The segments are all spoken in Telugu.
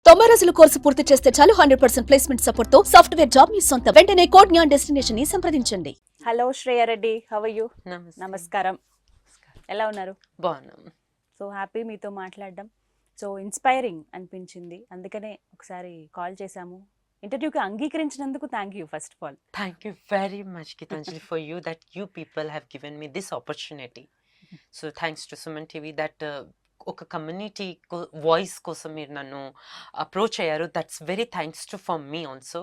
90 రోజుల కోర్సు పూర్తి చేస్తే చాలు 100% ప్లేస్మెంట్ సపోర్ట్ తో సాఫ్ట్వేర్ జాబ్ మీ సొంతం. వెంటనే కోడ్ జ్ఞాన్ డెస్టినేషన్ ని సంప్రదించండి. Hello Shreya Reddy, how are you? నమస్తే. నమస్కారం. ఎలా ఉన్నారు? బాగున్నాం. సో హ్యాపీ మీతో మాట్లాడడం. సో ఇన్స్పైరింగ్ అనిపించింది, అందుకనే ఒకసారి కాల్ చేశాము. ఇంటర్వ్యూకి అంగీకరించినందుకు thank you first of all. Thank you very much, Gitanjali, for you that you people have given me this opportunity. So thanks to Suman TV that ఒక కమ్యూనిటీ వాయిస్ కోసం మీరు నన్ను అప్రోచ్ అయ్యారు. That's very thanks to for me also.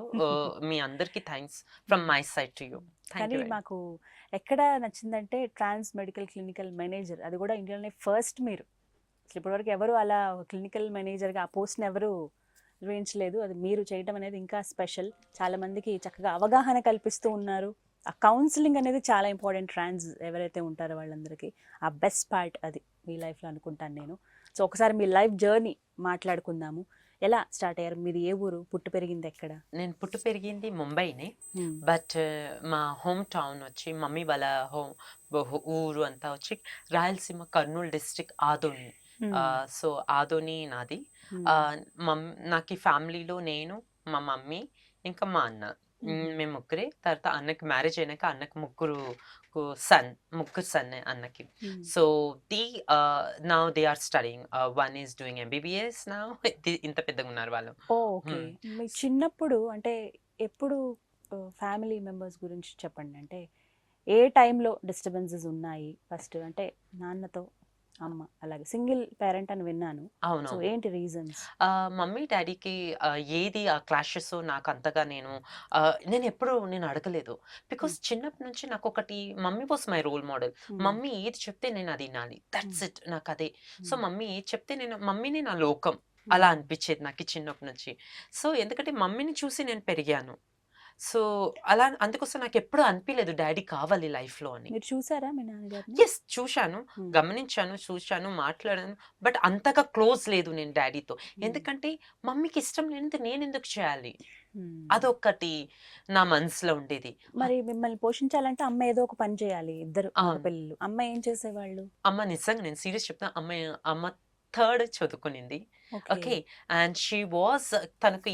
మీ అందరికీ thanks from my side to you. కానీ మాకు ఎక్కడ నచ్చిందంటే ట్రాన్స్ మెడికల్ క్లినికల్ మేనేజర్, అది కూడా ఇండియాలోనే ఫస్ట్ మీరు. అసలు ఇప్పటివరకు ఎవరు అలా క్లినికల్ మేనేజర్గా ఆ పోస్ట్ని ఎవరు నిర్వహించలేదు. అది మీరు చేయడం అనేది ఇంకా స్పెషల్. చాలామందికి చక్కగా అవగాహన కల్పిస్తూ ఉన్నారు. ఆ కౌన్సిలింగ్ అనేది చాలా ఇంపార్టెంట్. ట్రాన్స్ ఎవరైతే ఉంటారో వాళ్ళందరికీ ఆ బెస్ట్ పార్ట్ అది మీ లైఫ్లో అనుకుంటాను నేను. సో ఒకసారి మీ లైఫ్ జర్నీ మాట్లాడుకుందాము. ఎలా స్టార్ట్ అయ్యారు? మీది ఏ ఊరు? పుట్టి పెరిగింది ఎక్కడ? నేను పుట్టి పెరిగింది ముంబైనే, బట్ మా హోమ్ టౌన్ వచ్చి మమ్మీ వాళ్ళ ఊరు అంతా వచ్చి రాయలసీమ కర్నూలు డిస్ట్రిక్ట్ ఆదోని. సో ఆదోని నాది. నాకు ఫ్యామిలీలో నేను, మా మమ్మీ, ఇంకా మా అన్న, మేము ముగ్గురే. తర్వాత అన్నకి మ్యారేజ్ అయినాక అన్నకి ముగ్గురు సన్ అన్నకి. So now they are studying. One is doing MBBS now. ఇంత పెద్దగా ఉన్నారు వాళ్ళు. ఓకే. మీ చిన్నప్పుడు అంటే ఎప్పుడు ఫ్యామిలీ మెంబర్స్ గురించి చెప్పండి. అంటే ఏ టైంలో డిస్టర్బెన్సెస్ ఉన్నాయి? ఫస్ట్ అంటే నాన్నతో, అమ్మ, అలాగే సింగిల్ పేరెంట్ అని విన్నాను. అవును. సో ఏంటి రీజన్స్? మమ్మీ డాడీకి ఏది ఆ క్లాషెస్ నాకు అంతగా నేను ఎప్పుడు అడగలేదు. బికాస్ చిన్నప్పటి నుంచి నాకు ఒకటి, mummy was my role model. Mummy ఏది చెప్తే నేను అది వినాలి. That's it. నాకు అదే. సో మమ్మీ ఏది చెప్తే మమ్మీని నా లోకం అలా అనిపించేది నాకు చిన్నప్పటి నుంచి. సో ఎందుకంటే మమ్మీని చూసి నేను పెరిగాను. సో అలా అందుకోసం నాకు ఎప్పుడు అనిపించలేదు డాడీ కావాలి లైఫ్లో అని. మీరు చూసారా మీ నాన్నగారిని? ఎస్, చూశాను, చూశాను, మాట్లాడాను. బట్ అంతగా క్లోజ్ లేదు నేను డాడీతో. ఎందుకంటే మమ్మీకి ఇష్టం లేనిది నేను ఎందుకు చేయాలి, అదొక్కటి నా మనసులో ఉండేది. మరి మిమ్మల్ని పోషించాలంటే అమ్మ ఏదో ఒక పని చేయాలి. ఇద్దరు పిల్లలు. అమ్మ ఏం చేసేవాళ్ళు? అమ్మ నిజంగా నేను సీరియస్ చెప్తాను, అమ్మ థర్డ్ చదువుకునింది. ఓకే. అండ్ షీ వాజ్, తనకు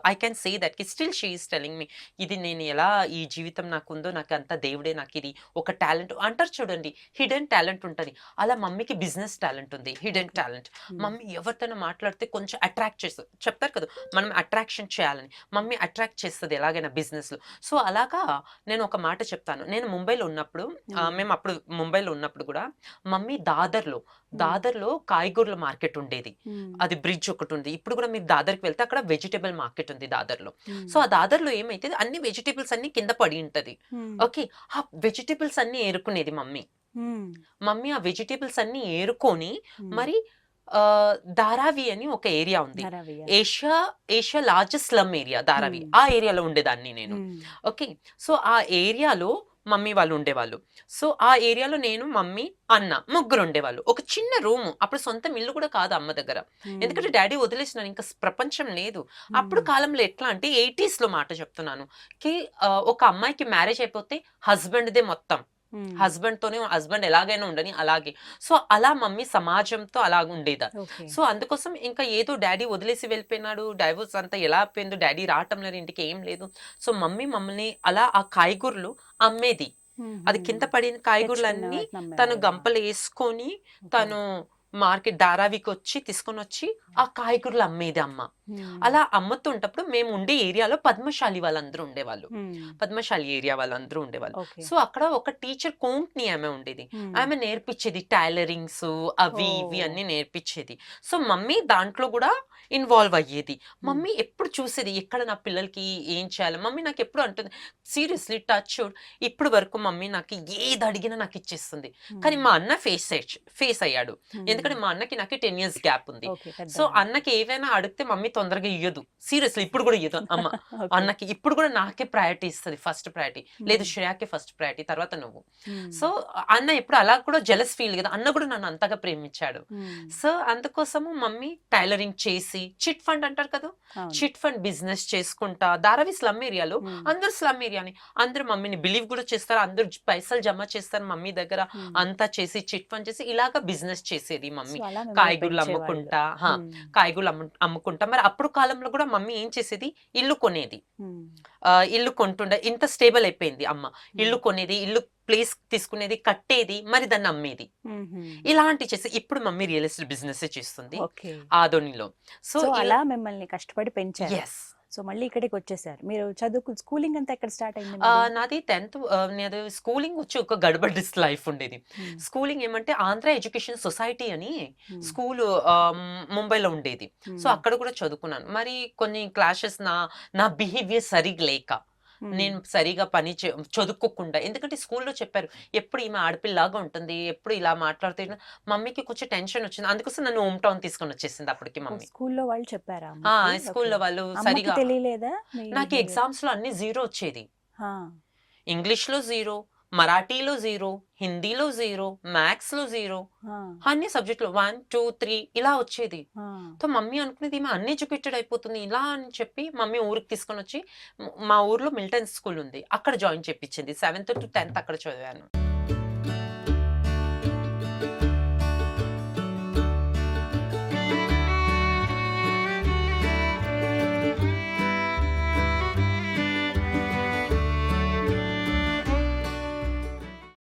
ఐ కెన్ సే దట్ కి still she is telling me, ఇది నేను ఎలా ఈ జీవితం నాకు ఉందో, నాకు అంత దేవుడే నాకు ఇది ఒక టాలెంట్ అంటారు చూడండి, హిడెన్ టాలెంట్ ఉంటుంది. అలా మమ్మీకి బిజినెస్ టాలెంట్ ఉంది, హిడెన్ టాలెంట్. మమ్మీ ఎవరితోనో మాట్లాడితే కొంచెం అట్రాక్ట్ చేస్తుంది. చెప్తారు కదా మనం అట్రాక్షన్ చేయాలని, మమ్మీ అట్రాక్ట్ చేస్తుంది ఎలాగైనా బిజినెస్లో. సో అలాగా నేను ఒక మాట చెప్తాను. నేను ముంబైలో ఉన్నప్పుడు, మేము అప్పుడు ముంబైలో ఉన్నప్పుడు కూడా మమ్మీ దాదర్లో కాయగూరల మార్కెట్ ఉండేది. అది బ్రిడ్జ్ ఒకటి ఉంది. ఇప్పుడు కూడా మీరు దాదర్కి వెళ్తే అక్కడ వెజిటేబుల్ మార్కెట్ ఉంది దాదర్లో. సో ఆ దాదర్లో ఏమైతే అన్ని వెజిటేబుల్స్ అన్ని కింద పడి ఉంటది. ఓకే. ఆ వెజిటేబుల్స్ అన్ని ఏరుకునేది మమ్మీ ఆ వెజిటేబుల్స్ అన్ని ఏరుకొని మరి ధారావి అని ఒక ఏరియా ఉంది, Asia largest slum area Dharavi. ఆ ఏరియాలో ఉండేదాన్ని నేను. ఓకే. సో ఆ ఏరియాలో మమ్మీ వాళ్ళు ఉండేవాళ్ళు. సో ఆ ఏరియాలో నేను, మమ్మీ, అన్న ముగ్గురు ఉండేవాళ్ళు. ఒక చిన్న రూమ్. అప్పుడు సొంత ఇల్లు కూడా కాదు అమ్మ దగ్గర, ఎందుకంటే డాడీ వదిలేసినాను, ఇంకా ప్రపంచం లేదు. అప్పుడు కాలంలో ఎట్లా అంటే 80s లో మాట చెప్తున్నాను కి ఒక అమ్మాయికి మ్యారేజ్ అయిపోతే హస్బెండ్దే మొత్తం, హస్బెండ్ ఎలాగైనా ఉండని అలాగే. సో అలా మమ్మీ సమాజంతో అలాగ ఉండేదా. సో అందుకోసం ఇంకా ఏదో డాడీ వదిలేసి వెళ్ళిపోయినాడు, డైవోర్స్ అంతా ఎలా అయిపోయిందో, డాడీ రావటం లేదు ఇంటికి, ఏం లేదు. సో మమ్మల్ని అలా ఆ కాయగూరలు అమ్మేది. అది కింద పడిన కాయగూరలన్నీ తను గంపలు వేసుకొని తను మార్కెట్ ధారావికి వచ్చి తీసుకొని వచ్చి ఆ కాయగూరలు అమ్మేది అమ్మ. అలా అమ్ముతుంటప్పుడు మేము ఉండే ఏరియాలో పద్మశాలి వాళ్ళందరూ ఉండేవాళ్ళు, పద్మశాలి ఏరియా వాళ్ళందరూ ఉండేవాళ్ళు. సో అక్కడ ఒక టీచర్ కోంక్ని ఆమె ఉండేది. ఆమె నేర్పించేది టైలరింగ్స్ అవి ఇవి అన్ని నేర్పించేది. సో మమ్మీ దాంట్లో కూడా ఇన్వాల్వ్ అయ్యేది. మమ్మీ ఎప్పుడు చూసేది ఎక్కడ నా పిల్లలకి ఏం చేయాలి. మమ్మీ నాకు ఎప్పుడు అంటుంది, సీరియస్లీ టచ్ ఇప్పుడు వరకు మమ్మీ నాకు ఏది అడిగినా నాకు ఇచ్చేస్తుంది. కానీ మా అన్న ఫేస్ అయ్యాడు, ఎందుకంటే మా అన్నకి నాకు 10 years గ్యాప్ ఉంది. సో అన్నకి ఏవైనా అడిగితే మమ్మీ తొందరగా ఇయ్యదు. సీరియస్లీ ఇప్పుడు కూడా ఇయ్యదు అమ్మ. అన్నకి ఇప్పుడు కూడా నాకే ప్రయారిటీ ఇస్తుంది, ఫస్ట్ ప్రయారిటీ. లేదు శ్రేయాకే ఫస్ట్ ప్రయారిటీ, తర్వాత నువ్వు. సో అన్న ఎప్పుడు అలా కూడా జెలస్ ఫీల్ కదా, అన్న కూడా నన్ను అంతగా ప్రేమించాడు. సో అందుకోసము మమ్మీ టైలరింగ్ చేసి చిట్ ఫండ్ అంటారు కదా, చిట్ ఫండ్ బిజినెస్ చేసుకుంటా. ధారావి స్లమ్ ఏరియాలో అందరు స్లమ్ ఏరియాని అందరు మమ్మీని బిలీవ్ కూడా చేస్తారు, అందరు పైసలు జమ చేస్తారు మమ్మీ దగ్గర, అంతా చేసి చిట్ ఫండ్ చేసి ఇలాగా బిజినెస్ చేసేది మమ్మీ. కాయగూరలు అమ్ముకుంటా, కాయగూరలు అమ్ముకుంటా. మరి అప్పుడు కాలంలో కూడా మమ్మీ ఏం చేసేది, ఇల్లు కొనేది. ఇల్లు కొంటుండే, ఇంత స్టేబుల్ అయిపోయింది అమ్మ. ఇల్లు కొనేది, ఇల్లు ప్లేస్ తీసుకునేది, కట్టేది, మరి దాన్ని అమ్మేది. ఇలాంటి చేసి ఇప్పుడు మమ్మీ రియల్ ఎస్టేట్ బిజినెస్ చేస్తుంది ఆదోనిలో. సో అలా మిమ్మల్ని కష్టపడి పెంచారు. ఎస్. సో మళ్ళీ ఇక్కడికి వచ్చేసారు. మీరు చదువుకు స్కూలింగ్ అంతా ఎక్కడ స్టార్ట్ అయింది? నాది 10th, నాది స్కూలింగ్ వచ్చి ఒక గడబడి లైఫ్ ఉండేది. స్కూలింగ్ ఏమంటే ఆంధ్ర ఎడ్యుకేషన్ సొసైటీ అని స్కూల్ ముంబైలో ఉండేది. సో అక్కడ కూడా చదువుకున్నాను. మరి కొన్ని క్లాషెస్ నా బిహేవియర్ సరిగ్గా లేక, నేను సరిగా పని చదువుకోకుండా, ఎందుకంటే స్కూల్లో చెప్పారు ఎప్పుడు ఈమె ఆడపిల్లలాగా ఉంటుంది, ఎప్పుడు ఇలా మాట్లాడితే మమ్మీకి కొంచెం టెన్షన్ వచ్చింది. అందుకోసం నన్ను హోమ్ టౌన్ తీసుకొని వచ్చేసింది అప్పటికి మమ్మీ. స్కూల్లో వాళ్ళు చెప్పారా? స్కూల్లో వాళ్ళు సరిగా, తెలియలేదా? నాకు ఎగ్జామ్స్ లో అన్ని 0 వచ్చేది. ఇంగ్లీష్ లో 0, మరాఠీలో 0, హిందీలో 0, మ్యాథ్స్ లో 0, అన్ని సబ్జెక్టులు 1, 2, 3 ఇలా వచ్చేది. సో మమ్మీ అనుకునేది ఈమె అన్ఎడ్యుకేటెడ్ అయిపోతుంది ఇలా అని చెప్పి మమ్మీ ఊరికి తీసుకొని వచ్చి, మా ఊర్లో మిలిటెన్ స్కూల్ ఉంది, అక్కడ జాయిన్ చేయించింది. 7th to 10th అక్కడ చదివాను.